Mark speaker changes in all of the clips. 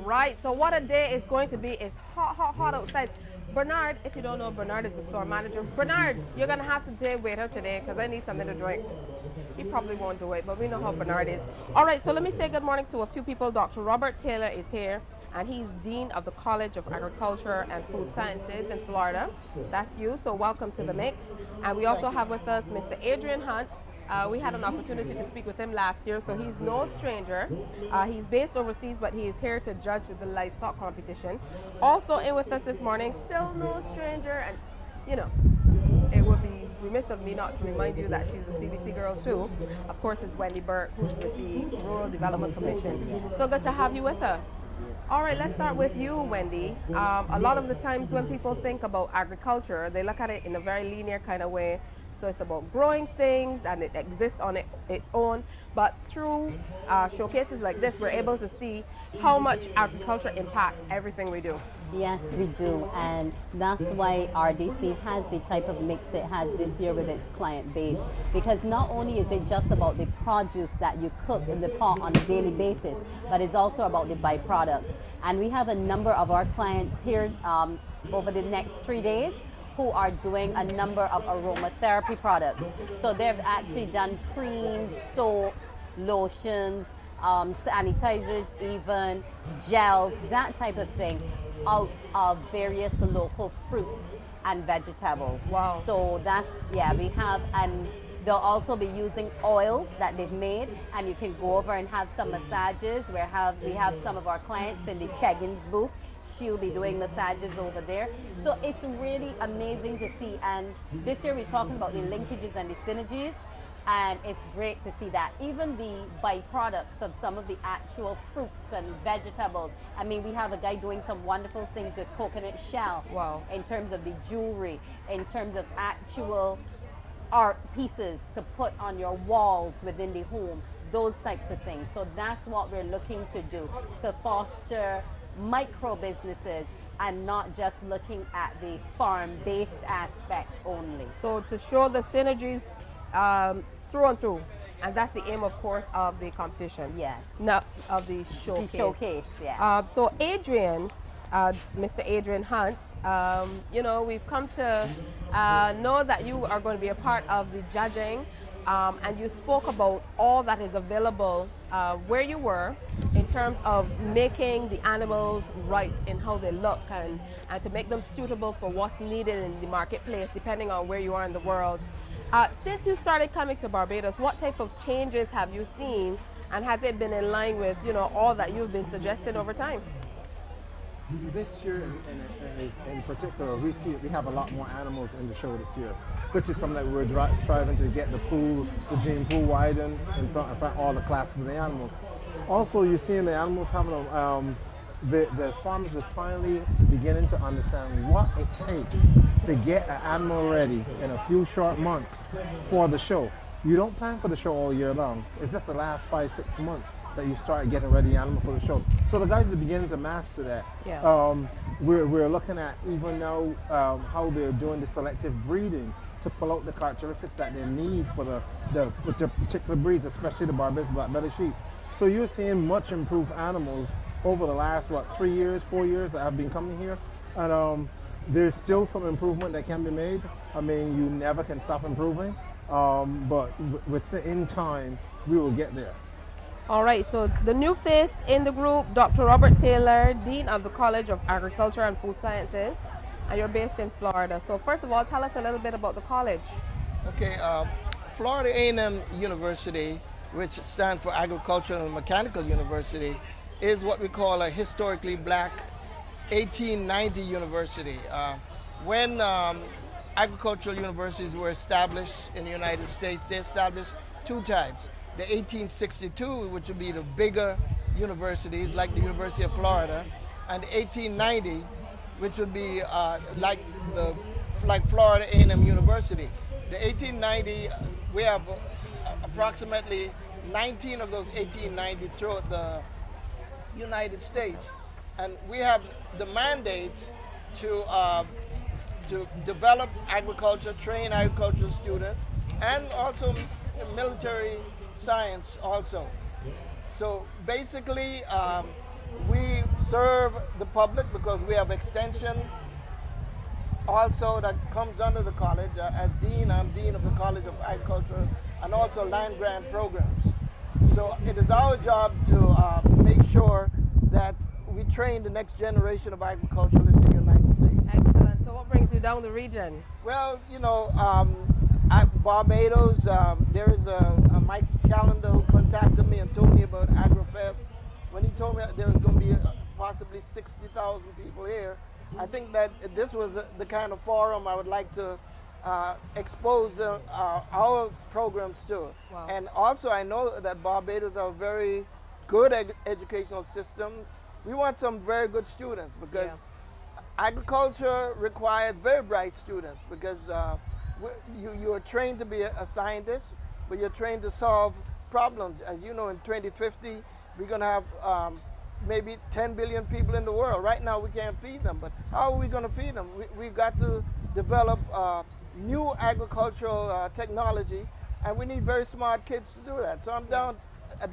Speaker 1: right, so what a day is going to be. It's hot, hot, hot outside. Bernard, if you don't know, Bernard is the floor manager. Bernard, you're going to have to pay waiter today because I need something to drink. He probably won't do it, but we know how Bernard is. All right, so let me say good morning to a few people. Dr. Robert Taylor is here, and he's Dean of the College of Agriculture and Food Sciences in Florida. That's you, so welcome to the mix. And we also have with us Mr. Adrian Hunt. We had an opportunity to speak with him last year, so he's no stranger. He's based overseas, but he is here to judge the livestock competition. Also in with us this morning, still no stranger, and you know, it would be remiss of me not to remind you that she's a CBC girl too. Of course, it's Wendy Burke, who's with the Rural Development Commission. So good to have you with us. All right, let's start with you, Wendy. A lot of the times when people think about agriculture, they look at it in a very linear kind of way. So it's about growing things and it exists on its own. But through showcases like this, we're able to see how much agriculture impacts everything we do.
Speaker 2: Yes, we do, and that's why RDC has the type of mix it has this year with its client base. Because not only is it just about the produce that you cook in the pot on a daily basis, but it's also about the byproducts. And we have a number of our clients here over the next 3 days who are doing a number of aromatherapy products. So they've actually done creams, soaps, lotions, sanitizers, even gels, that type of thing, out of various local fruits and vegetables.
Speaker 1: Wow.
Speaker 2: So that's, yeah, we have, and they'll also be using oils that they've made, and you can go over and have some massages. We have some of our clients in the Cheggins booth. She'll be doing massages over there. So it's really amazing to see. And this year we're talking about the linkages and the synergies. And it's great to see that. Even the byproducts of some of the actual fruits and vegetables. I mean, we have a guy doing some wonderful things with coconut shell.
Speaker 1: Wow.
Speaker 2: In terms of the jewelry, in terms of actual art pieces to put on your walls within the home, those types of things. So that's what we're looking to do, to foster micro businesses and not just looking at the farm-based aspect only.
Speaker 1: So to show the synergies through and through. And that's the aim, of course, of the competition.
Speaker 2: Yes.
Speaker 1: Not of the showcase.
Speaker 2: The showcase, yeah.
Speaker 1: So Adrian, Mr. Adrian Hunt, you know, we've come to know that you are going to be a part of the judging, and you spoke about all that is available where you were in terms of making the animals right in how they look and to make them suitable for what's needed in the marketplace, depending on where you are in the world. Since you started coming to Barbados, what type of changes have you seen, and has it been in line with, you know, all that you've been suggesting over time?
Speaker 3: This year in particular, we have a lot more animals in the show this year, which is something that we're striving to get the gene pool widened in front of all the classes of the animals. Also, you're seeing the animals having the farmers are finally beginning to understand what it takes to get an animal ready in a few short months for the show. You don't plan for the show all year long. It's just the last 5-6 months that you start getting ready animal for the show. So the guys are beginning to master that.
Speaker 1: Yeah.
Speaker 3: We're looking at even now how they're doing the selective breeding to pull out the characteristics that they need for the particular breeds, especially the Barbados black-bellied sheep. So you're seeing much improved animals over the last, 3 years, 4 years that I've been coming here. And there's still some improvement that can be made. I mean, you never can stop improving, but in time, we will get there.
Speaker 1: All right, so the new face in the group, Dr. Robert Taylor, Dean of the College of Agriculture and Food Sciences, and you're based in Florida. So first of all, tell us a little bit about the college.
Speaker 4: Okay, Florida A&M University, which stands for Agricultural and Mechanical University, is what we call a historically black 1890 university. When agricultural universities were established in the United States, they established two types. The 1862, which would be the bigger universities like the University of Florida, and the 1890, which would be like Florida A&M University. The 1890, we have approximately 19 of those 1890 throughout the United States, and we have the mandate to develop agriculture, train agricultural students, and also military science also. So basically, we serve the public because we have extension also that comes under the college. As dean, I'm dean of the College of Agriculture and also land grant programs. So it is our job to make sure that we train the next generation of agriculturalists in the United States.
Speaker 1: Excellent. So what brings you down the region?
Speaker 4: Well, you know, at Barbados, there is a Mike Callender who contacted me and told me about AgriFest. When he told me there was going to be possibly 60,000 people here, I think that this was the kind of forum I would like to expose our programs to.
Speaker 1: Wow.
Speaker 4: And also I know that Barbados have a very good educational system. We want some very good students because agriculture requires very bright students because you are trained to be a scientist, but you're trained to solve problems. As you know, in 2050, we're going to have maybe 10 billion people in the world. Right now, we can't feed them, but how are we going to feed them? We've got to develop new agricultural technology, and we need very smart kids to do that. So I'm down at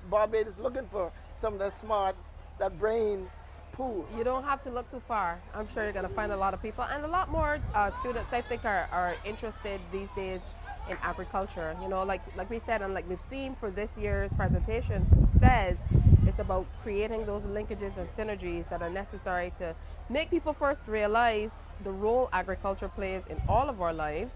Speaker 4: Barbados looking for some of that smart, that brain pool.
Speaker 1: You don't have to look too far. I'm sure you're going to find a lot of people, and a lot more students, I think, are interested these days in agriculture. You know, like we said, and like the theme for this year's presentation says, it's about creating those linkages and synergies that are necessary to make people first realize the role agriculture plays in all of our lives,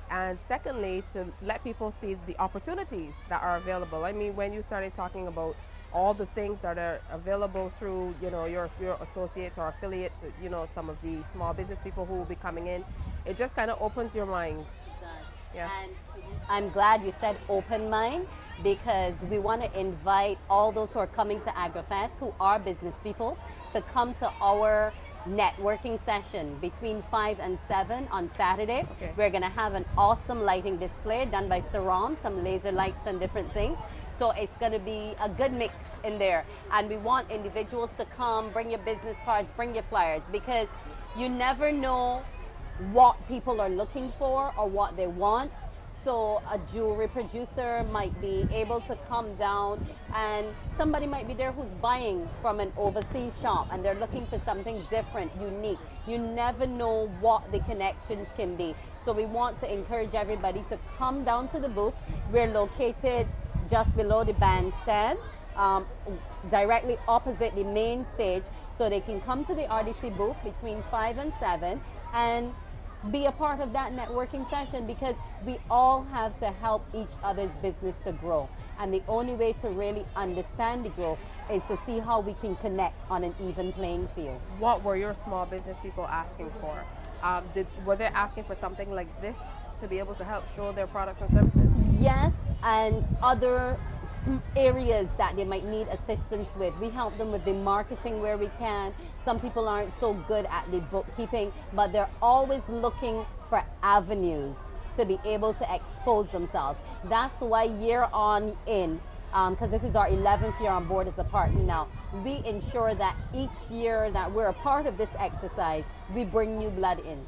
Speaker 1: and secondly, to let people see the opportunities that are available. I mean, when you started talking about all the things that are available through, you know, your associates or affiliates, you know, some of the small business people who will be coming in, it just kind of opens your mind.
Speaker 2: It does.
Speaker 1: Yeah.
Speaker 2: And I'm glad you said open mind, because we want to invite all those who are coming to AgriFest who are business people to come to our networking session between 5 and 7 on Saturday.
Speaker 1: Okay.
Speaker 2: We're going to have an awesome lighting display done by Saram, some laser lights and different things. So it's going to be a good mix in there. And we want individuals to come, bring your business cards, bring your flyers, because you never know what people are looking for or what they want. So a jewelry producer might be able to come down, and somebody might be there who's buying from an overseas shop and they're looking for something different, unique. You never know what the connections can be. So we want to encourage everybody to come down to the booth. We're located just below the bandstand, directly opposite the main stage, so they can come to the RDC booth between 5 and 7 and be a part of that networking session, because we all have to help each other's business to grow. And the only way to really understand the growth is to see how we can connect on an even playing field.
Speaker 1: What were your small business people asking for? Were they asking for something like this to be able to help show their products and services?
Speaker 2: Yes, and other areas that they might need assistance with. We help them with the marketing where we can. Some people aren't so good at the bookkeeping, but they're always looking for avenues to be able to expose themselves. That's why year on in, because this is our 11th year on board as a partner now, we ensure that each year that we're a part of this exercise, we bring new blood in,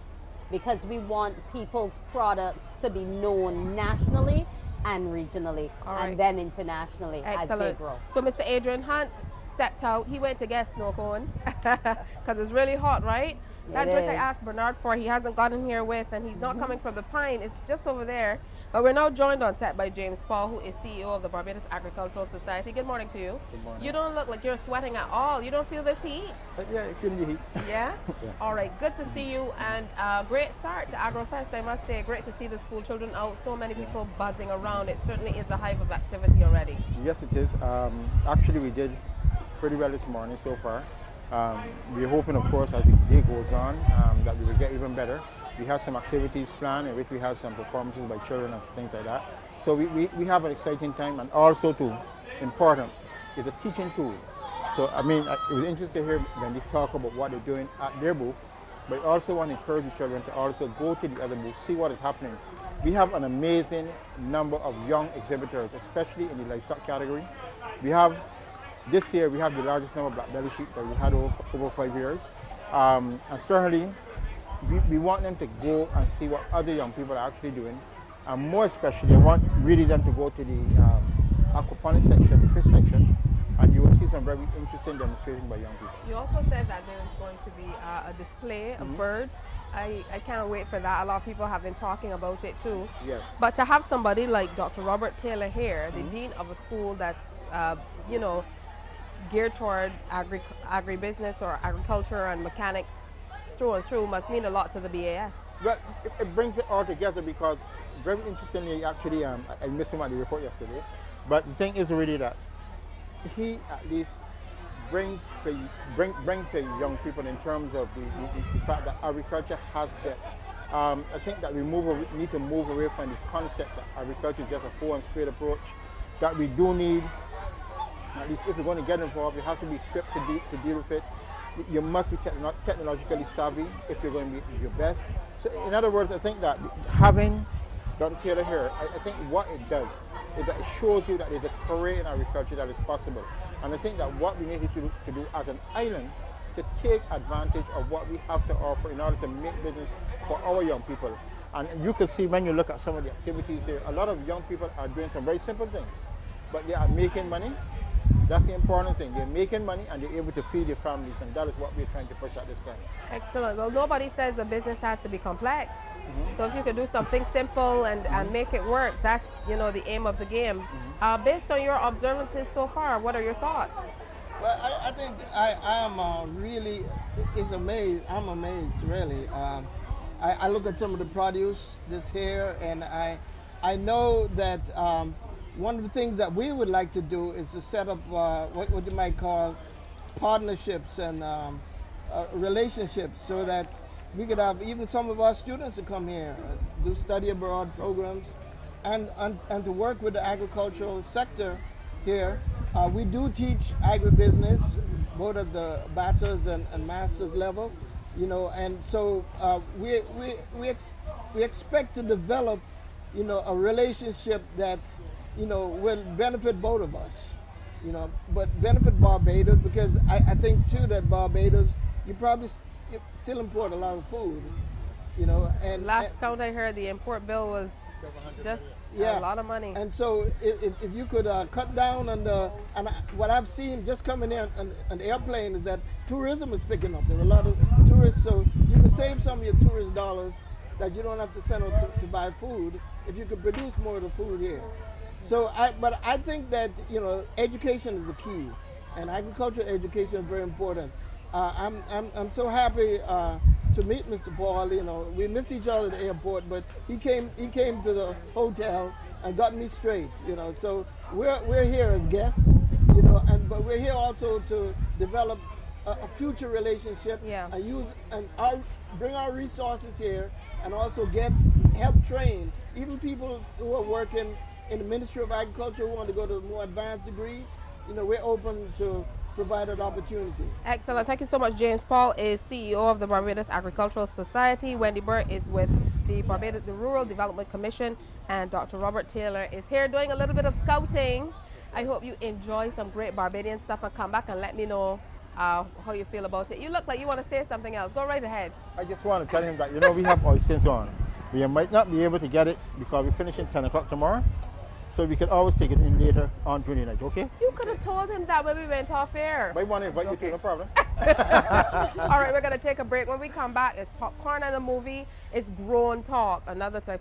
Speaker 2: because we want people's products to be known nationally and regionally, and then internationally as they grow.
Speaker 1: So Mr. Adrian Hunt stepped out. He went to get snow cone because it's really hot, right? That drink I asked Bernard for, he hasn't gotten here with, and he's not coming from the Pine. It's just over there. But we're now joined on set by James Paul, who is CEO of the Barbados Agricultural Society. Good morning to you.
Speaker 5: Good morning.
Speaker 1: You don't look like you're sweating at all. You don't feel this heat?
Speaker 5: Yeah, I feel the heat.
Speaker 1: Yeah?
Speaker 5: Yeah.
Speaker 1: All right, good to see you, and great start to AgriFest, I must say. Great to see the school children out, so many people buzzing around. It certainly is a hive of activity already.
Speaker 5: Yes, it is. Actually, we did pretty well this morning so far. We're hoping, of course, as the day goes on, that we will get even better. We have some activities planned in which we have some performances by children and things like that. So we have an exciting time, and also too, important, is a teaching tool. So I mean, it was interesting to hear when they talk about what they're doing at their booth, but I also want to encourage the children to also go to the other booth, see what is happening. We have an amazing number of young exhibitors, especially in the livestock category. This year we have the largest number of black belly sheep that we had over 5 years. And certainly we want them to go and see what other young people are actually doing. And more especially, I want really them to go to the aquaponics section, the fish section, and you will will see some very interesting demonstrations by young people.
Speaker 1: You also said that there is going to be a display of birds. I can't wait for that. A lot of people have been talking about it too.
Speaker 5: Yes.
Speaker 1: But to have somebody like Dr. Robert Taylor here, the dean of a school that's, you know, geared toward agribusiness or agriculture and mechanics through and through must mean a lot to the BAS.
Speaker 5: Well, it brings it all together because very interestingly, actually, I missed him at the report yesterday, but the thing is really that he at least brings the young people in terms of the fact that agriculture has depth. I think that we need to move away from the concept that agriculture is just a hoe and spade approach, that we do need, at least if we're going to get involved, you have to be equipped to deal with it. You must be technologically savvy if you're going to be your best. So in other words, I think that having Dr. Taylor here, I think what it does is that it shows you that there's a career in agriculture that is possible. And I think that what we need to do as an island to take advantage of what we have to offer in order to make business for our young people. And you can see when you look at some of the activities here, a lot of young people are doing some very simple things, but they are making money. That's the important thing. They're making money and they're able to feed their families, and that is what we're trying to push at this time.
Speaker 1: Excellent. Well, nobody says a business has to be complex. So if you could do something simple and make it work, that's, you know, the aim of the game. Based on your observances so far, what are your thoughts?
Speaker 4: Well, I think I am really I'm amazed really. I look at some of the produce that's here, and I know that one of the things that we would like to do is to set up what you might call partnerships and relationships, so that we could have even some of our students to come here, do study abroad programs, and to work with the agricultural sector here. We do teach agribusiness, both at the bachelor's and master's level, you know, and so we expect to develop, you know, a relationship that, you know, will benefit both of us, you know, but benefit Barbados, because I think too that Barbados, you probably still import a lot of food, you know, and
Speaker 1: Last count I heard, the import bill was just a lot of money.
Speaker 4: And so if you could cut down on what I've seen just coming in on the airplane is that tourism is picking up. There are a lot of tourists, so you can save some of your tourist dollars that you don't have to send out to buy food if you could produce more of the food here. So but I think that, you know, education is the key, and agricultural education is very important. I'm so happy to meet Mr. Paul. You know, we miss each other at the airport, but he came to the hotel and got me straight. You know, so we're here as guests. You know, but we're here also to develop a future relationship.
Speaker 1: Yeah.
Speaker 4: And bring our resources here, and also help train even people who are working in the Ministry of Agriculture who want to go to more advanced degrees. You know, we're open to provide an opportunity.
Speaker 1: Excellent. Thank you so much. James Paul is CEO of the Barbados Agricultural Society. Wendy Burr is with the Rural Development Commission, and Dr. Robert Taylor is here doing a little bit of scouting. I hope you enjoy some great Barbadian stuff and come back and let me know how you feel about it. You look like you want to say something else. Go right ahead.
Speaker 5: I just want to tell him that, you know, we have oysters on. We might not be able to get it because we're finishing 10 o'clock tomorrow. So we can always take it in later on Tuesday night, okay?
Speaker 1: You could have told him that when we went off air.
Speaker 5: Might want to invite you to, no problem.
Speaker 1: All right, we're going to take a break. When we come back, it's Popcorn and a Movie. It's Grown Talk, another type.